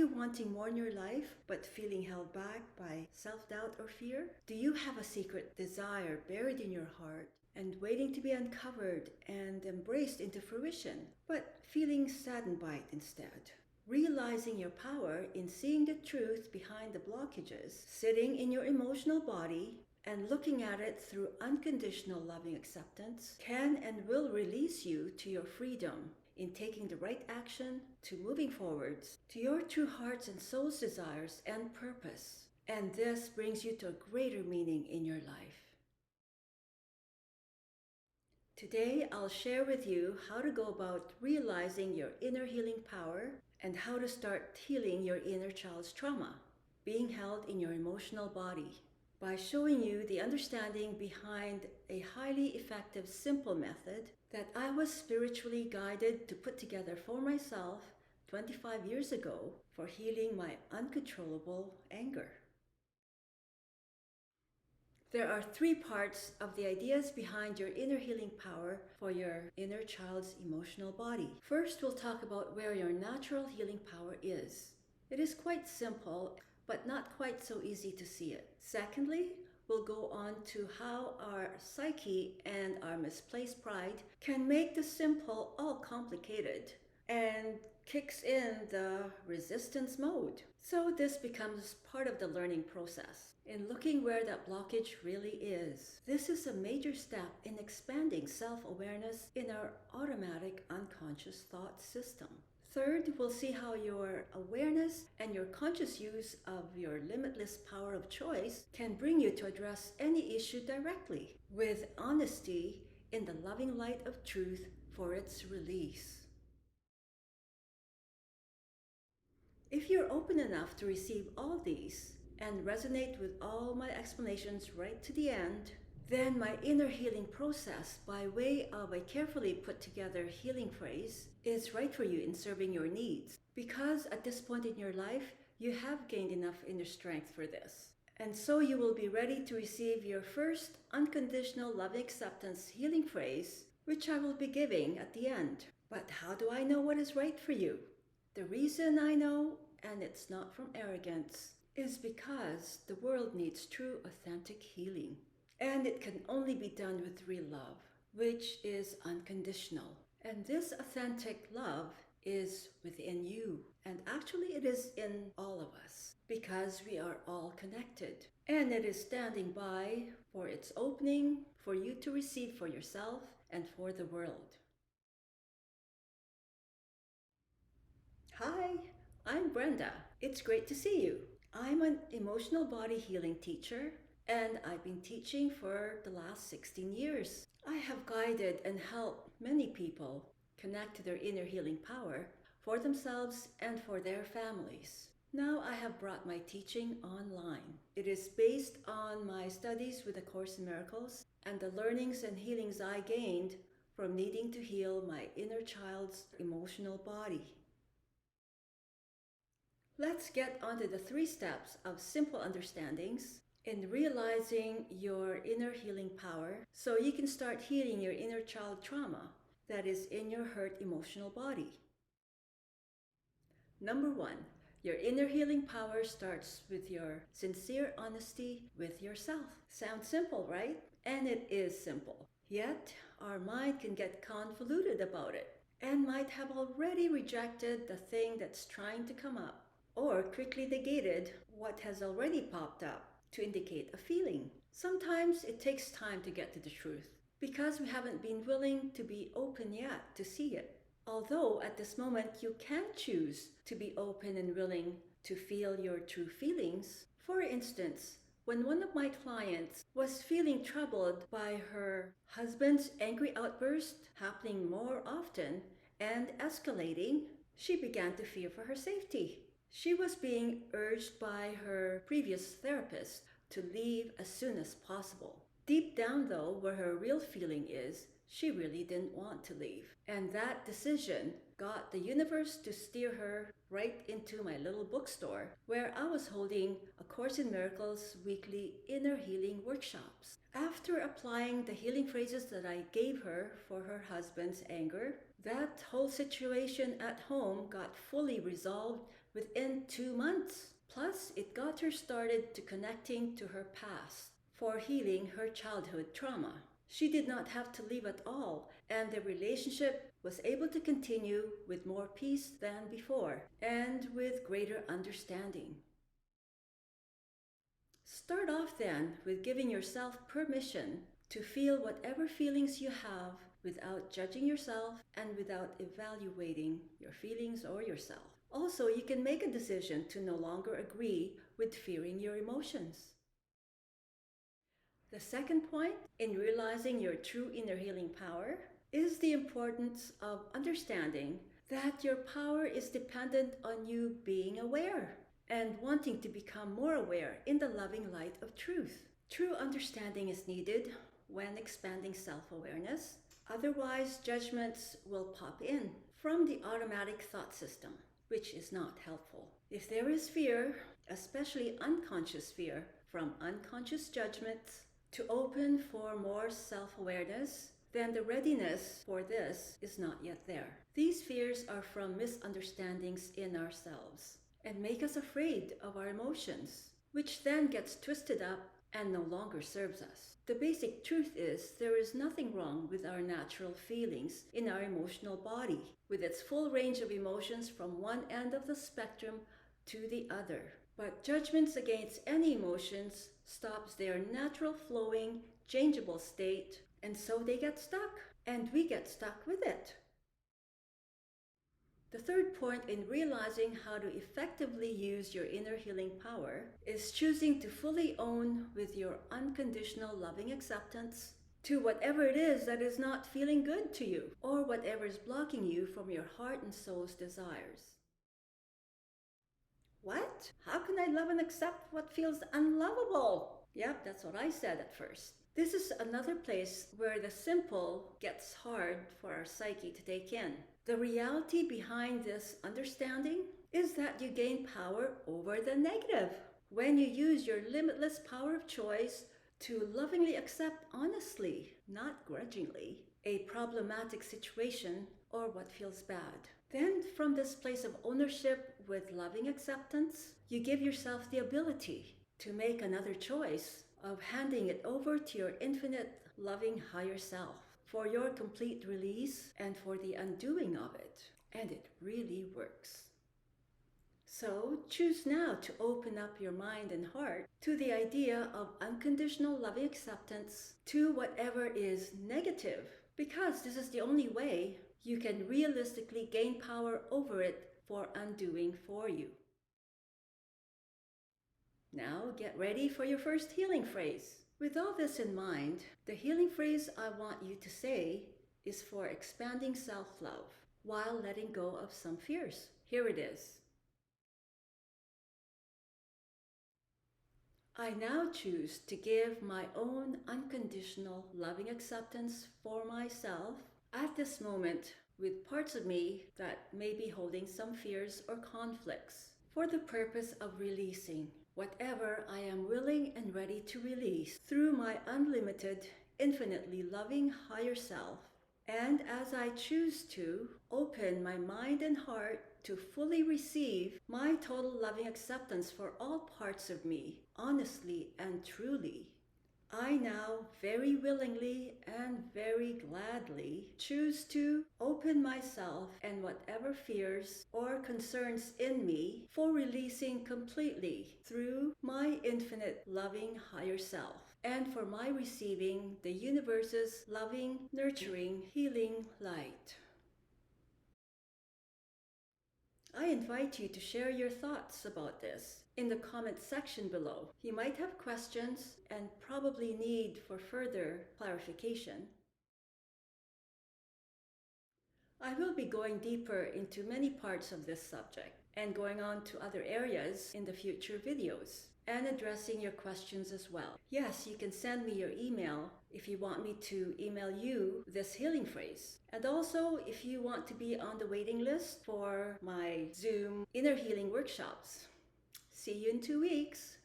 you wanting more in your life but feeling held back by self-doubt or fear? Do you have a secret desire buried in your heart and waiting to be uncovered and embraced into fruition, but feeling saddened by it instead? Realizing your power in seeing the truth behind the blockages, sitting in your emotional body, and looking at it through unconditional loving acceptance can and will release you to your freedom in taking the right action, to moving forwards, to your true heart's and soul's desires and purpose. And this brings you to a greater meaning in your life. Today, I'll share with you how to go about realizing your inner healing power and how to start healing your inner child's trauma, being held in your emotional body, by showing you the understanding behind a highly effective, simple method that I was spiritually guided to put together for myself 25 years ago for healing my uncontrollable anger. There are 3 parts of the ideas behind your inner healing power for your inner child's emotional body. First, we'll talk about where your natural healing power is. It is quite simple, but not quite so easy to see it. Secondly, we'll go on to how our psyche and our misplaced pride can make the simple all complicated and kicks in the resistance mode. So this becomes part of the learning process in looking where that blockage really is. This is a major step in expanding self-awareness in our automatic unconscious thought system. Third, we'll see how your awareness and your conscious use of your limitless power of choice can bring you to address any issue directly with honesty in the loving light of truth for its release. If you're open enough to receive all these and resonate with all my explanations right to the end, then my inner healing process, by way of a carefully put together healing phrase, is right for you in serving your needs. Because at this point in your life, you have gained enough inner strength for this. And so you will be ready to receive your first unconditional loving acceptance healing phrase, which I will be giving at the end. But how do I know what is right for you? The reason I know, and it's not from arrogance, is because the world needs true, authentic healing. And it can only be done with real love, which is unconditional. And this authentic love is within you. And actually it is in all of us, because we are all connected. And it is standing by for its opening, for you to receive for yourself and for the world. Hi, I'm Brenda. It's great to see you. I'm an emotional body healing teacher, and I've been teaching for the last 16 years. I have guided and helped many people connect to their inner healing power for themselves and for their families. Now I have brought my teaching online. It is based on my studies with A Course in Miracles and the learnings and healings I gained from needing to heal my inner child's emotional body. Let's get onto the 3 steps of simple understandings in realizing your inner healing power so you can start healing your inner child trauma that is in your hurt emotional body. Number 1, your inner healing power starts with your sincere honesty with yourself. Sounds simple, right? And it is simple. Yet, our mind can get convoluted about it and might have already rejected the thing that's trying to come up, or quickly negated what has already popped up to indicate a feeling. Sometimes it takes time to get to the truth because we haven't been willing to be open yet to see it. Although at this moment you can choose to be open and willing to feel your true feelings. For instance, when one of my clients was feeling troubled by her husband's angry outburst happening more often and escalating, she began to fear for her safety. She was being urged by her previous therapist to leave as soon as possible. Deep down though, where her real feeling is, she really didn't want to leave. And that decision got the universe to steer her right into my little bookstore where I was holding A Course in Miracles weekly inner healing workshops. After applying the healing phrases that I gave her for her husband's anger, that whole situation at home got fully resolved within 2 months. Plus, it got her started to connecting to her past for healing her childhood trauma. She did not have to leave at all, and the relationship was able to continue with more peace than before and with greater understanding. Start off then with giving yourself permission to feel whatever feelings you have without judging yourself and without evaluating your feelings or yourself. Also, you can make a decision to no longer agree with fearing your emotions. The second point in realizing your true inner healing power is the importance of understanding that your power is dependent on you being aware and wanting to become more aware in the loving light of truth. True understanding is needed when expanding self-awareness. Otherwise, judgments will pop in from the automatic thought system, which is not helpful. If there is fear, especially unconscious fear from unconscious judgments, to open for more self-awareness, then the readiness for this is not yet there. These fears are from misunderstandings in ourselves and make us afraid of our emotions, which then gets twisted up and no longer serves us. The basic truth is there is nothing wrong with our natural feelings in our emotional body, with its full range of emotions from one end of the spectrum to the other. But judgments against any emotions stops their natural flowing, changeable state, and so they get stuck, and we get stuck with it. The third point in realizing how to effectively use your inner healing power is choosing to fully own with your unconditional loving acceptance to whatever it is that is not feeling good to you or whatever is blocking you from your heart and soul's desires. What? How can I love and accept what feels unlovable? Yep, that's what I said at first. This is another place where the simple gets hard for our psyche to take in. The reality behind this understanding is that you gain power over the negative when you use your limitless power of choice to lovingly accept honestly, not grudgingly, a problematic situation or what feels bad. Then, from this place of ownership with loving acceptance, you give yourself the ability to make another choice of handing it over to your infinite, loving higher self for your complete release and for the undoing of it. And it really works. So choose now to open up your mind and heart to the idea of unconditional loving acceptance to whatever is negative, because this is the only way you can realistically gain power over it for undoing for you. Now get ready for your first healing phrase. With all this in mind, the healing phrase I want you to say is for expanding self-love while letting go of some fears. Here it is. I now choose to give my own unconditional loving acceptance for myself at this moment with parts of me that may be holding some fears or conflicts for the purpose of releasing whatever I am willing and ready to release through my unlimited, infinitely loving higher self. And as I choose to open my mind and heart to fully receive my total loving acceptance for all parts of me, honestly and truly, I now very willingly and very gladly choose to open myself and whatever fears or concerns in me for releasing completely through my infinite loving higher self and for my receiving the universe's loving, nurturing, healing light. I invite you to share your thoughts about this in the comment section below. You might have questions and probably need for further clarification. I will be going deeper into many parts of this subject and going on to other areas in the future videos and addressing your questions as well. Yes, you can send me your email if you want me to email you this healing phrase. And also, if you want to be on the waiting list for my Zoom inner healing workshops. See you in 2 weeks.